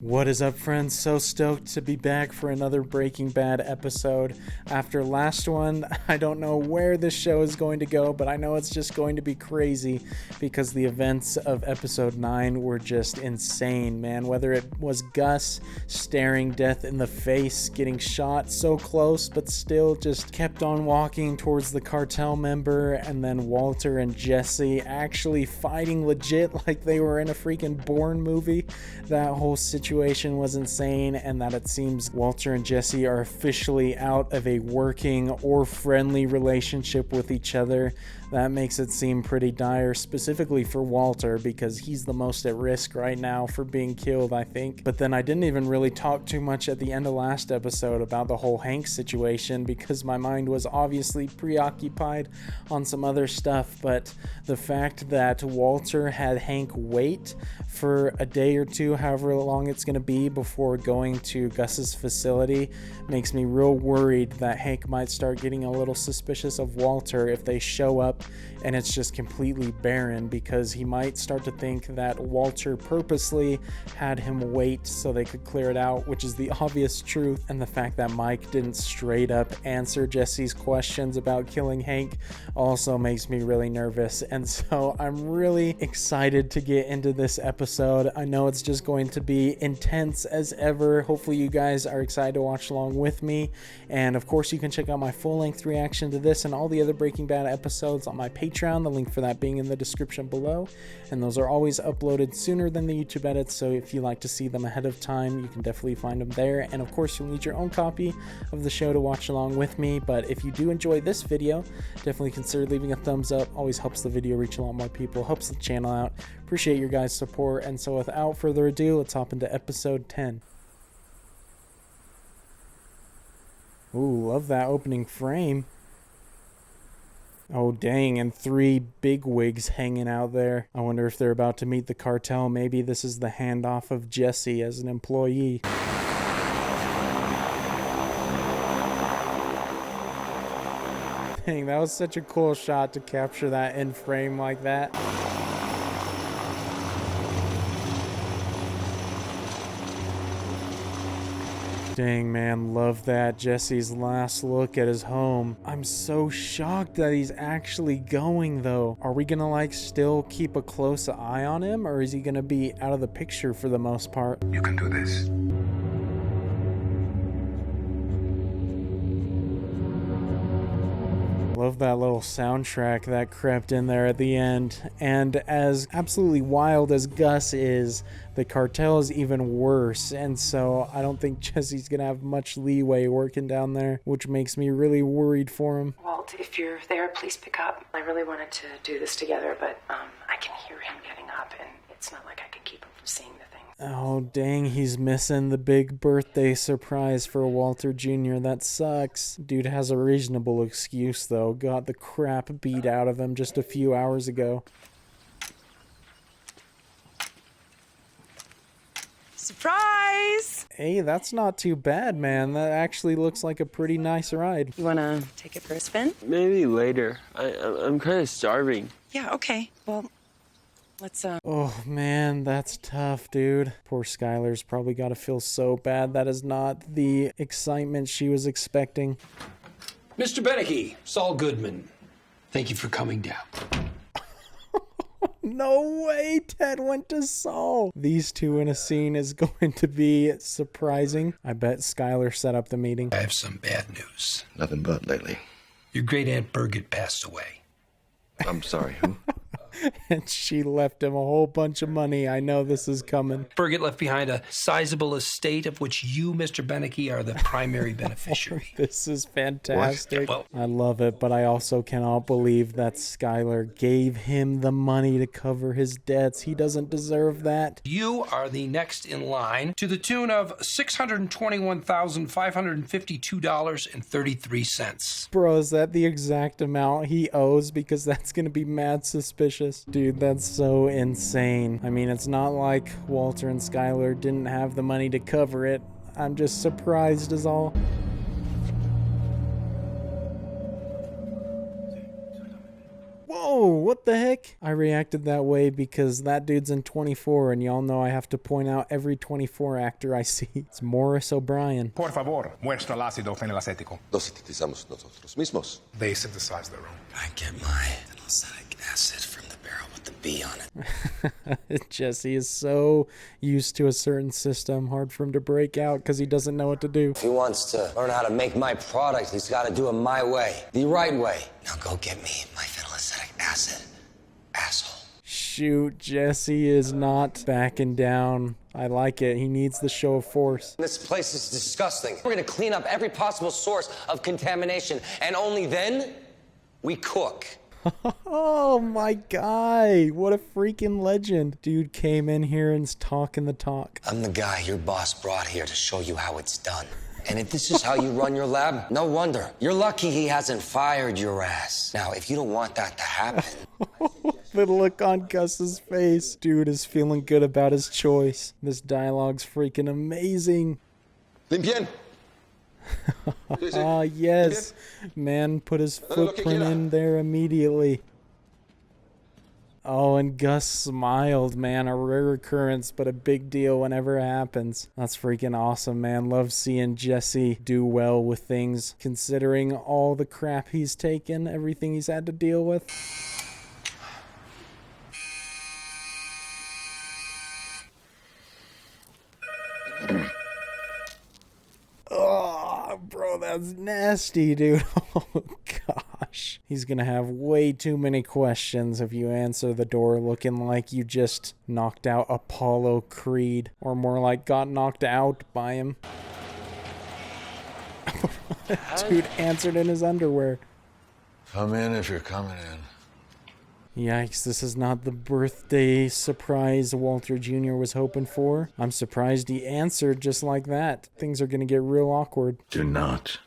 What is up, friends? So stoked to be back for another Breaking Bad episode. After last one, I don't know where this show is going to go, but I know it's just going to be crazy because the events of episode 9 were just insane, man. Whether it was Gus staring death in the face, getting shot so close, but still just kept on walking towards the cartel member, and then Walter and Jesse actually fighting legit like they were in a freaking Bourne movie. That whole situation was insane, and that it seems Walter and Jesse are officially out of a working or friendly relationship with each other. That makes it seem pretty dire, specifically for Walter, because he's the most at risk right now for being killed, I think. But then I didn't even really talk too much at the end of last episode about the whole Hank situation, because my mind was obviously preoccupied on some other stuff. But the fact that Walter had Hank wait for a day or two, however long it's going to be, before going to Gus's facility makes me real worried that Hank might start getting a little suspicious of Walter if they show up and it's just completely barren, because he might start to think that Walter purposely had him wait so they could clear it out, which is the obvious truth. And the fact that Mike didn't straight up answer Jesse's questions about killing Hank also makes me really nervous. And so I'm really excited to get into this episode. I know it's just going to be intense as ever. Hopefully you guys are excited to watch along with me. And of course you can check out my full-length reaction to this and all the other Breaking Bad episodes on my Patreon, the link for that being in the description below, and those are always uploaded sooner than the YouTube edits, so if you like to see them ahead of time, you can definitely find them there. And of course you'll need your own copy of the show to watch along with me. But if you do enjoy this video, definitely consider leaving a thumbs up. Always helps the video reach a lot more people, helps the channel out. Appreciate your guys' support. And so without further ado, let's hop into episode 10. Ooh, love that opening frame. Oh dang, and 3 bigwigs hanging out there. I wonder if they're about to meet the cartel. Maybe this is the handoff of Jesse as an employee. Dang, that was such a cool shot to capture that in frame like that. Dang, man, love that. Jesse's last look at his home. I'm so shocked that he's actually going, though. Are we gonna, like, still keep a close eye on him, or is he gonna be out of the picture for the most part? You can do this. Love that little soundtrack that crept in there at the end. And as absolutely wild as Gus is, the cartel is even worse. And so I don't think Jesse's gonna have much leeway working down there, which makes me really worried for him. Walt, if you're there, please pick up. I really wanted to do this together, but I can hear him getting up, and it's not like I can keep him from seeing the things. Oh, dang, he's missing the big birthday surprise for Walter Jr. That sucks. Dude has a reasonable excuse, though. Got the crap beat out of him just a few hours ago. Surprise! Hey, that's not too bad, man. That actually looks like a pretty nice ride. You wanna take it for a spin? Maybe later. I'm kind of starving. Yeah, okay. Well, let's, Oh, man, that's tough, dude. Poor Skylar's probably got to feel so bad. That is not the excitement she was expecting. Mr. Beneke, Saul Goodman, thank you for coming down. No way, Ted went to Saul. These two in a scene is going to be surprising. I bet Skylar set up the meeting. I have some bad news. Nothing but lately. Your great Aunt Birgit passed away. I'm sorry, who? And she left him a whole bunch of money. I know this is coming. Birgit left behind a sizable estate of which you, Mr. Beneke, are the primary beneficiary. This is fantastic. Well, I love it, but I also cannot believe that Skylar gave him the money to cover his debts. He doesn't deserve that. you are the next in line to the tune of $621,552.33. Bro, is that the exact amount he owes? Because that's going to be mad suspicious. Dude, that's so insane. I mean, it's not like Walter and Skylar didn't have the money to cover it. I'm just surprised is all. Whoa, what what the heck? I reacted that way because that dude's in 24, and y'all know I have to point out every 24 actor I see. It's Morris O'Brien. Por favor, muestra el ácido fenilacético. Lo sintetizamos nosotros mismos. They synthesize their own. I get my phenolcetic acid from the barrel with the B on it. Jesse is so used to a certain system, hard for him to break out because he doesn't know what to do. If he wants to learn how to make my product, he's got to do it my way, the right way. Now go get me my phenolcetic acid, asshole. Shoot, Jesse is not backing down. I like it. He needs the show of force. This place is disgusting. We're going to clean up every possible source of contamination, and only then we cook. Oh, my guy. What a freaking legend. Dude came in here and's talking the talk. I'm the guy your boss brought here to show you how it's done. And if this is how you run your lab, no wonder. You're lucky he hasn't fired your ass. Now, if you don't want that to happen... The look on Gus's face. Dude is feeling good about his choice. This dialogue's freaking amazing. Limpien. Ah, yes. Man put his footprint in there immediately. Oh, and Gus smiled, man. A rare occurrence, but a big deal whenever it happens. That's freaking awesome, man. Love seeing Jesse do well with things, considering all the crap he's taken, everything he's had to deal with. Oh, bro, that's nasty, dude. Oh, gosh. He's gonna have way too many questions if you answer the door looking like you just knocked out Apollo Creed, or more like got knocked out by him. Dude answered in his underwear. Come in if you're coming in. Yikes, this is not the birthday surprise Walter Jr. was hoping for. I'm surprised he answered just like that. Things are gonna get real awkward. Do not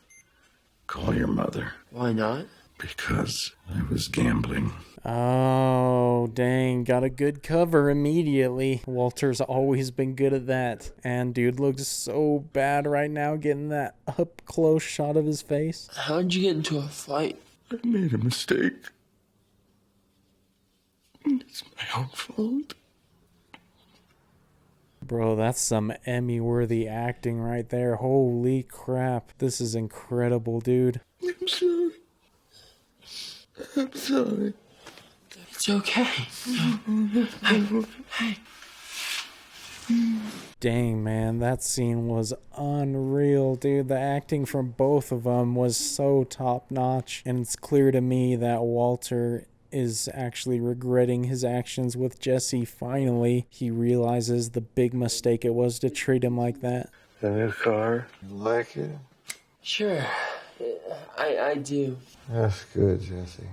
call your mother. Why not? Because I was gambling. Oh, dang. Got a good cover immediately. Walter's always been good at that. And dude looks so bad right now getting that up close shot of his face. How'd you get into a fight? I made a mistake. It's my own fault. Bro, that's some Emmy-worthy acting right there. Holy crap. This is incredible, dude. I'm sorry. I'm sorry. It's okay. Hey. Dang, man, that scene was unreal, dude. The acting from both of them was so top-notch. And it's clear to me that Walter is actually regretting his actions with Jesse. Finally, he realizes the big mistake it was to treat him like that. The new car, you like it? Sure. I do. That's good, Jesse.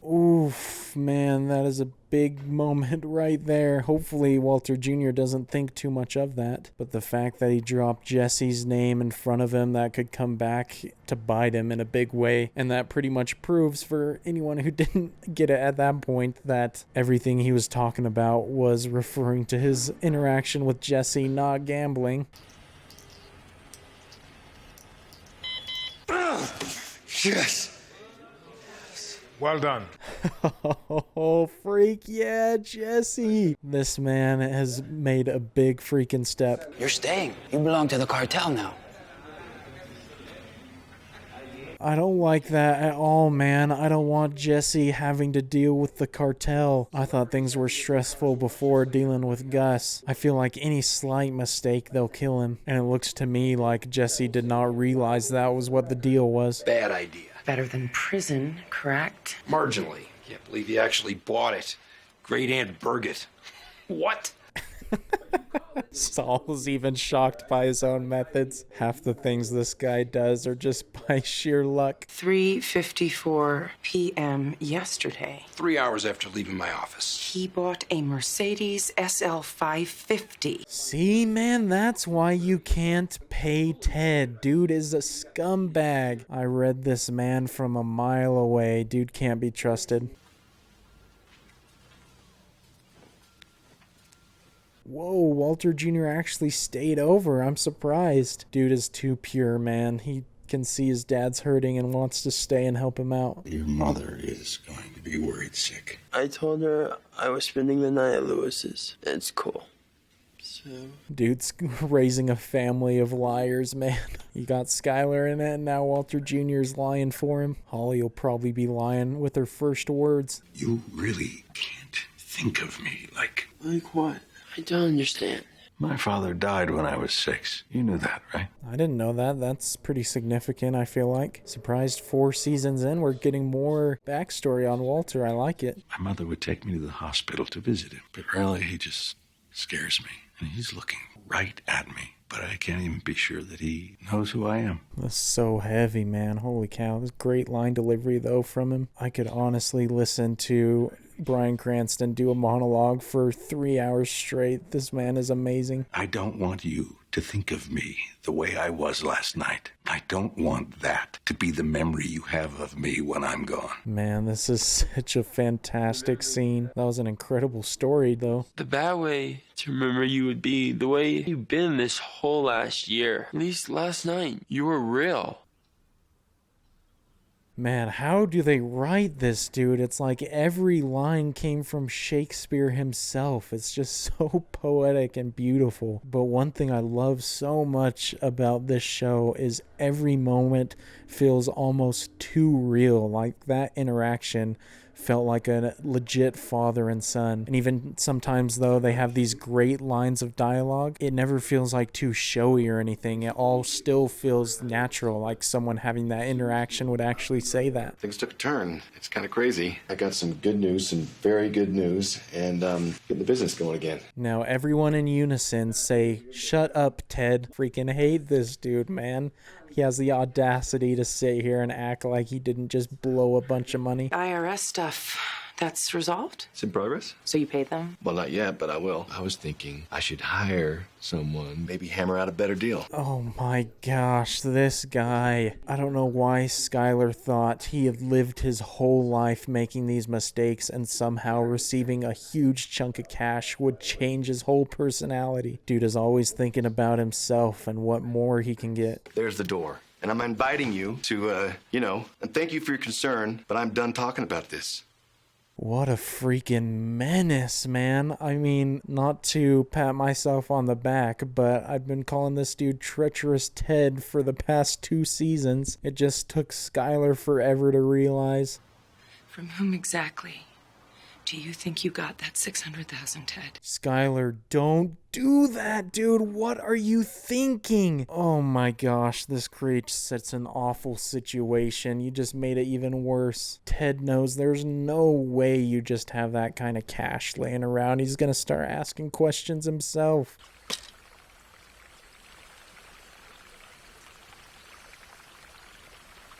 Oof, man, that is a big moment right there. Hopefully Walter Jr. doesn't think too much of that. But the fact that he dropped Jesse's name in front of him, that could come back to bite him in a big way. And that pretty much proves for anyone who didn't get it at that point that everything he was talking about was referring to his interaction with Jesse, not gambling. Yes! Well done. Oh, freak, yeah, Jesse. This man has made a big freaking step. You're staying. You belong to the cartel now. I don't like that at all, man. I don't want Jesse having to deal with the cartel. I thought things were stressful before dealing with Gus. I feel like any slight mistake, they'll kill him. And it looks to me like Jesse did not realize that was what the deal was. Bad idea. Better than prison, correct? Marginally. Can't believe he actually bought it. Great Aunt Birgit. What? Saul's even shocked by his own methods. Half the things this guy does are just by sheer luck. 3:54 p.m. yesterday. 3 hours after leaving my office. He bought a Mercedes SL 550. See, man, that's why you can't pay Ted. Dude is a scumbag. I read this man from a mile away. Dude can't be trusted. Whoa, Walter Jr. actually stayed over. I'm surprised. Dude is too pure, man. He can see his dad's hurting and wants to stay and help him out. Your mother is going to be worried sick. I told her I was spending the night at Lewis's. It's cool. So... Dude's raising a family of liars, man. You got Skylar in it, and now Walter Jr.'s lying for him. Holly will probably be lying with her first words. You really can't think of me like... Like what? I don't understand. My father died when I was 6. You knew that, right? I didn't know that. That's pretty significant, I feel like. Surprised 4 seasons in, we're getting more backstory on Walter. I like it. My mother would take me to the hospital to visit him, but really he just scares me. And he's looking right at me, but I can't even be sure that he knows who I am. That's so heavy, man. Holy cow. This great line delivery, though, from him. I could honestly listen to Bryan Cranston do a monologue for 3 hours straight. This man is amazing. I don't want you to think of me the way I was last night. I don't want that to be the memory you have of me when I'm gone. Man, this is such a fantastic scene. That was an incredible story, though. The bad way to remember you would be the way you've been this whole last year. At least last night. You were real. Man, how do they write this, dude? It's like every line came from Shakespeare himself. It's just so poetic and beautiful. But one thing I love so much about this show is every moment feels almost too real. Like that interaction felt like a legit father and son. And even sometimes, though, they have these great lines of dialogue, it never feels like too showy or anything. It all still feels natural, like someone having that interaction would actually say that. Things took a turn. It's kind of crazy. I got some good news, some very good news, and getting the business going again. Now everyone in unison say, "Shut up, Ted." Freaking hate this dude, man. He has the audacity to sit here and act like he didn't just blow a bunch of money. IRS stuff, that's resolved? It's in progress? So you paid them? Well, not yet, but I will. I was thinking I should hire someone, maybe hammer out a better deal. Oh my gosh, this guy. I don't know why Skylar thought he had lived his whole life making these mistakes and somehow receiving a huge chunk of cash would change his whole personality. Dude is always thinking about himself and what more he can get. There's the door. And I'm inviting you to, and thank you for your concern, but I'm done talking about this. What a freaking menace, man. I mean, not to pat myself on the back, but I've been calling this dude Treacherous Ted for the past 2 seasons. It just took Skylar forever to realize. From whom exactly do you think you got that $600,000, Ted? Skylar, don't do that, dude. What are you thinking? Oh my gosh, this creates such an awful situation. You just made it even worse. Ted knows there's no way you just have that kind of cash laying around. He's gonna start asking questions himself.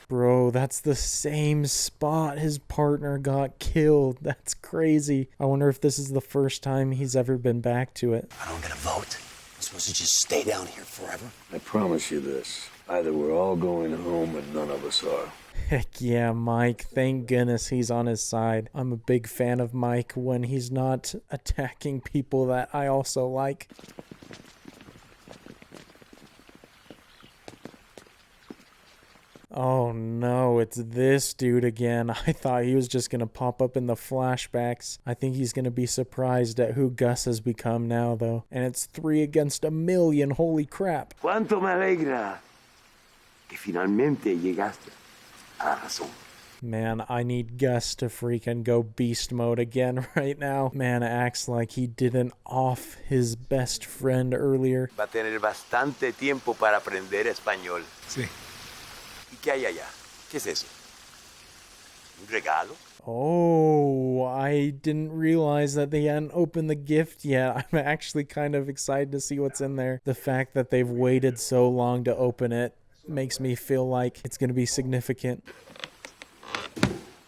Bro, that's the same spot his partner got killed. That's crazy. I wonder if this is the first time he's ever been back to it. I don't get a vote. I'm supposed to just stay down here forever. I promise you this. Either we're all going home and none of us are. Heck yeah, Mike. Thank goodness he's on his side. I'm a big fan of Mike when he's not attacking people that I also like. Oh no, it's this dude again. I thought he was just gonna pop up in the flashbacks. I think he's gonna be surprised at who Gus has become now, though. And it's 3 against 1,000,000. Holy crap. Cuánto me alegra que finalmente llegaste a la razón. Man, I need Gus to freaking go beast mode again right now. Man acts like he didn't off his best friend earlier. Va a tener bastante tiempo para aprender español. Sí. ¿Y qué hay allá? ¿Qué es eso? ¿Un regalo? Oh, I didn't realize that they hadn't opened the gift yet. I'm actually kind of excited to see what's in there. The fact that they've waited so long to open it makes me feel like it's going to be significant.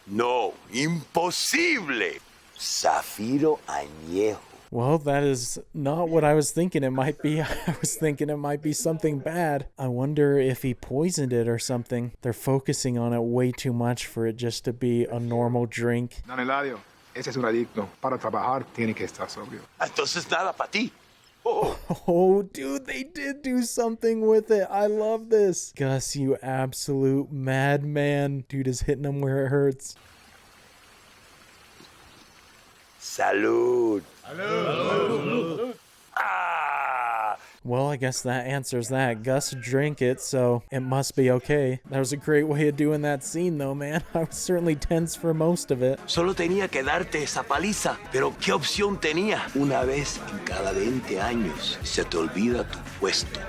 No, imposible. Zafiro añejo. Well, that is not what I was thinking it might be. I was thinking it might be something bad. I wonder if he poisoned it or something. They're focusing on it way too much for it just to be a normal drink. Don Eladio, ese es un adicto. Para trabajar tiene que estar sobrio. Entonces nada para ti. Oh, dude, they did do something with it. I love this. Gus, you absolute madman. Dude is hitting him where it hurts. Salud. Salud. Ah! Well, I guess that answers that. Gus drank it, so it must be okay. That was a great way of doing that scene, though, man. I was certainly tense for most of it. Solo tenía que darte esa paliza, pero ¿qué opción tenía? Una vez en cada 20 años se te olvida tu puesto.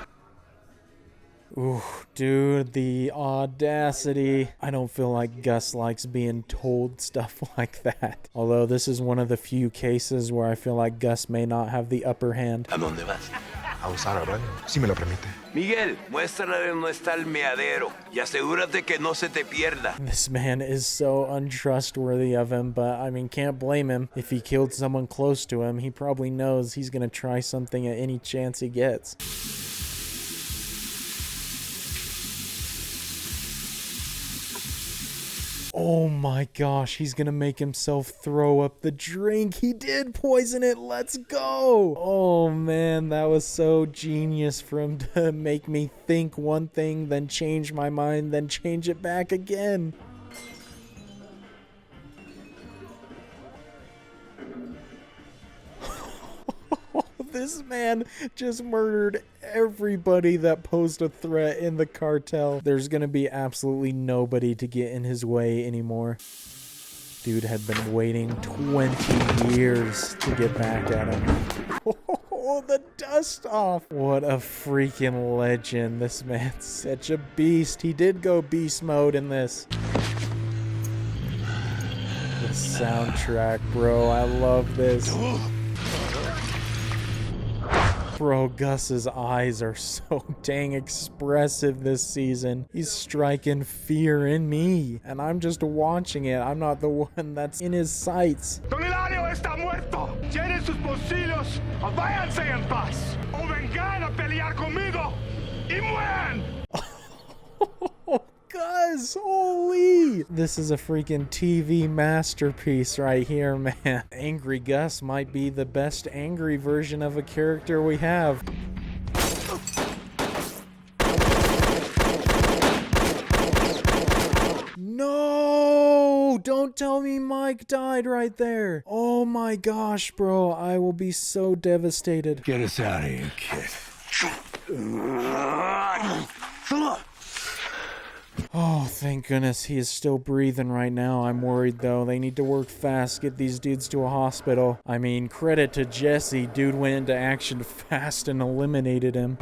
Ooh, dude, the audacity. I don't feel like Gus likes being told stuff like that. Although this is one of the few cases where I feel like Gus may not have the upper hand. ¿A dónde vas? A usar el baño, si me lo permite. Miguel, muéstrale dónde está el meadero y asegúrate que no se te pierda. This man is so untrustworthy of him, but I mean, can't blame him. If he killed someone close to him, he probably knows he's gonna try something at any chance he gets. Oh my gosh, he's gonna make himself throw up the drink. He did poison it. Let's go. Oh man, that was so genius for him to make me think one thing, then change my mind, then change it back again. This man just murdered everybody that posed a threat in the cartel. There's gonna be absolutely nobody to get in his way anymore. Dude had been waiting 20 years to get back at him. Oh, the dust off. What a freaking legend. This man's such a beast. He did go beast mode in this. The soundtrack, bro. I love this. Bro, Gus's eyes are so dang expressive this season. He's striking fear in me, and I'm just watching it. I'm not the one that's in his sights. Don Hilario está muerto. Llenen sus bolsillos o váyanse en paz. O vengan a pelear conmigo y mueran. Gus, holy! This is a freaking TV masterpiece right here, man. Angry Gus might be the best angry version of a character we have. No! Don't tell me Mike died right there. Oh my gosh, bro. I will be so devastated. Get us out of here, kid. Oh, thank goodness he is still breathing right now. I'm worried, though. They need to work fast, get these dudes to a hospital. I mean, credit to Jesse. Dude went into action fast and eliminated him.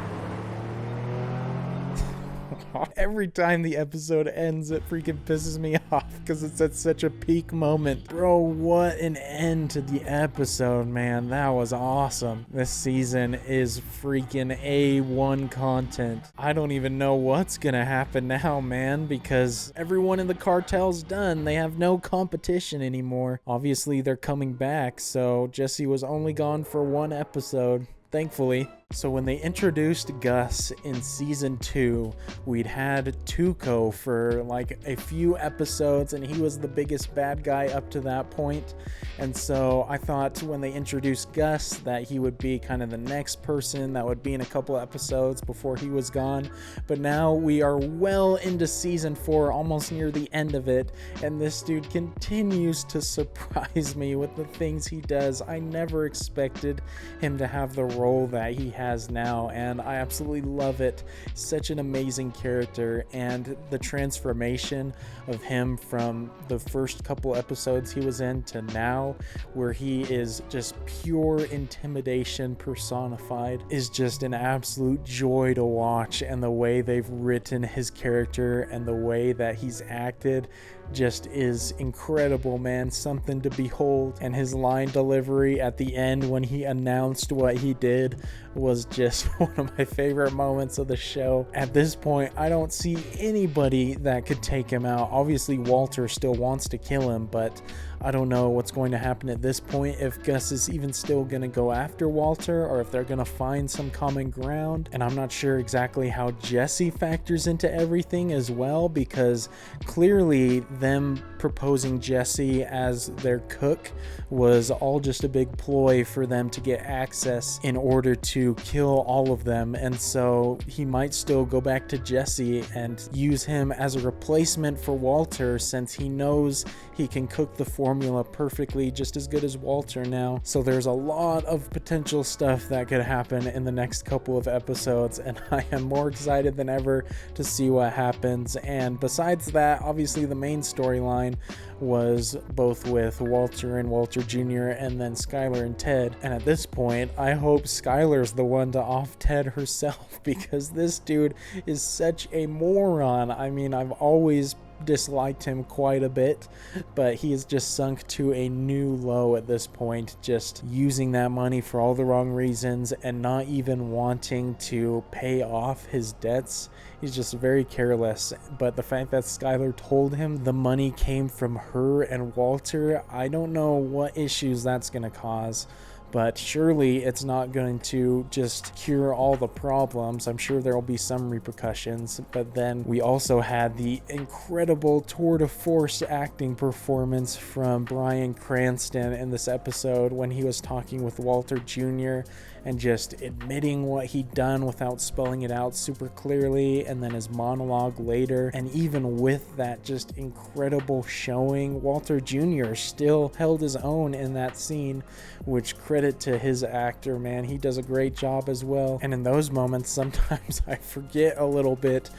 Every time the episode ends, it freaking pisses me off because it's at such a peak moment. Bro, what an end to the episode, man. That was awesome. This season is freaking A1 content. I don't even know what's gonna happen now, man, because everyone in the cartel's done. They have no competition anymore. Obviously, they're coming back, so Jesse was only gone for one episode. Thankfully. So when they introduced Gus in season 2, we'd had Tuco for like a few episodes and he was the biggest bad guy up to that point. And so I thought when they introduced Gus that he would be kind of the next person that would be in a couple episodes before he was gone. But now we are well into season 4, almost near the end of it, and this dude continues to surprise me with the things he does. I never expected him to have the role that he has now, and I absolutely love it. Such an amazing character, and the transformation of him from the first couple episodes he was in to now, where he is just pure intimidation personified, is just an absolute joy to watch. And the way they've written his character and the way that he's acted just is incredible, man. Something to behold. And his line delivery at the end when he announced what he did was just one of my favorite moments of the show. At this point, I don't see anybody that could take him out. Obviously, Walter still wants to kill him, but I don't know what's going to happen at this point, if Gus is even still going to go after Walter or if they're going to find some common ground. And I'm not sure exactly how Jesse factors into everything as well, because clearly them proposing Jesse as their cook was all just a big ploy for them to get access in order to kill all of them. And so he might still go back to Jesse and use him as a replacement for Walter, since he knows he can cook the formula perfectly, just as good as Walter now. So there's a lot of potential stuff that could happen in the next couple of episodes, and I am more excited than ever to see what happens. And besides that, obviously the main storyline was both with Walter and Walter Jr. and then Skylar and Ted. And at this point, I hope Skylar's the one to off Ted herself, because this dude is such a moron. I mean, I've always disliked him quite a bit, but he has just sunk to a new low at this point, just using that money for all the wrong reasons and not even wanting to pay off his debts. He's just very careless. But the fact that Skylar told him the money came from her and Walter, I don't know what issues that's going to cause. But surely it's not going to just cure all the problems. I'm sure there will be some repercussions. But then we also had the incredible tour de force acting performance from Bryan Cranston in this episode when he was talking with Walter Jr. and just admitting what he'd done without spelling it out super clearly, and then his monologue later. And even with that just incredible showing, Walter Jr. still held his own in that scene, which credit to his actor, man. He does a great job as well. And in those moments, sometimes I forget a little bit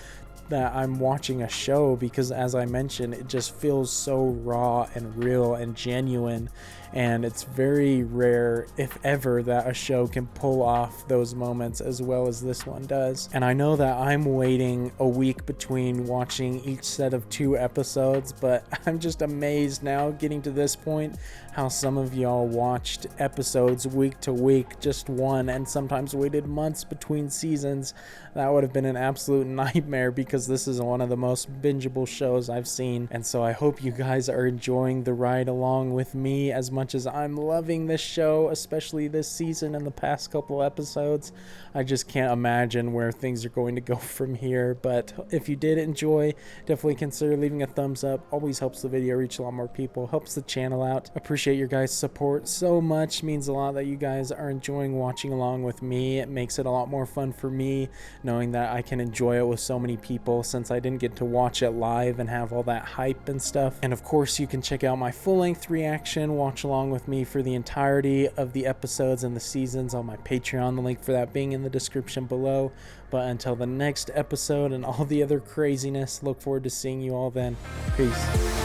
that I'm watching a show, because as I mentioned, it just feels so raw and real and genuine, and it's very rare, if ever, that a show can pull off those moments as well as this one does. And I know that I'm waiting a week between watching each set of 2 episodes, but I'm just amazed now, getting to this point, how some of y'all watched episodes week to week, just one, and sometimes waited months between seasons. That would have been an absolute nightmare, because this is one of the most bingeable shows I've seen. And so I hope you guys are enjoying the ride along with me as much as I'm loving this show, especially this season and the past couple episodes. I just can't imagine where things are going to go from here. But if you did enjoy, definitely consider leaving a thumbs up. Always helps the video reach a lot more people, helps the channel out. Appreciate your guys' support so much. Means a lot that you guys are enjoying watching along with me. It makes it a lot more fun for me knowing that I can enjoy it with so many people, since I didn't get to watch it live and have all that hype and stuff. And of course, you can check out my full-length reaction, watch along with me for the entirety of the episodes and the seasons on my Patreon, the link for that being in the description below. But until the next episode and all the other craziness, look forward to seeing you all then. Peace.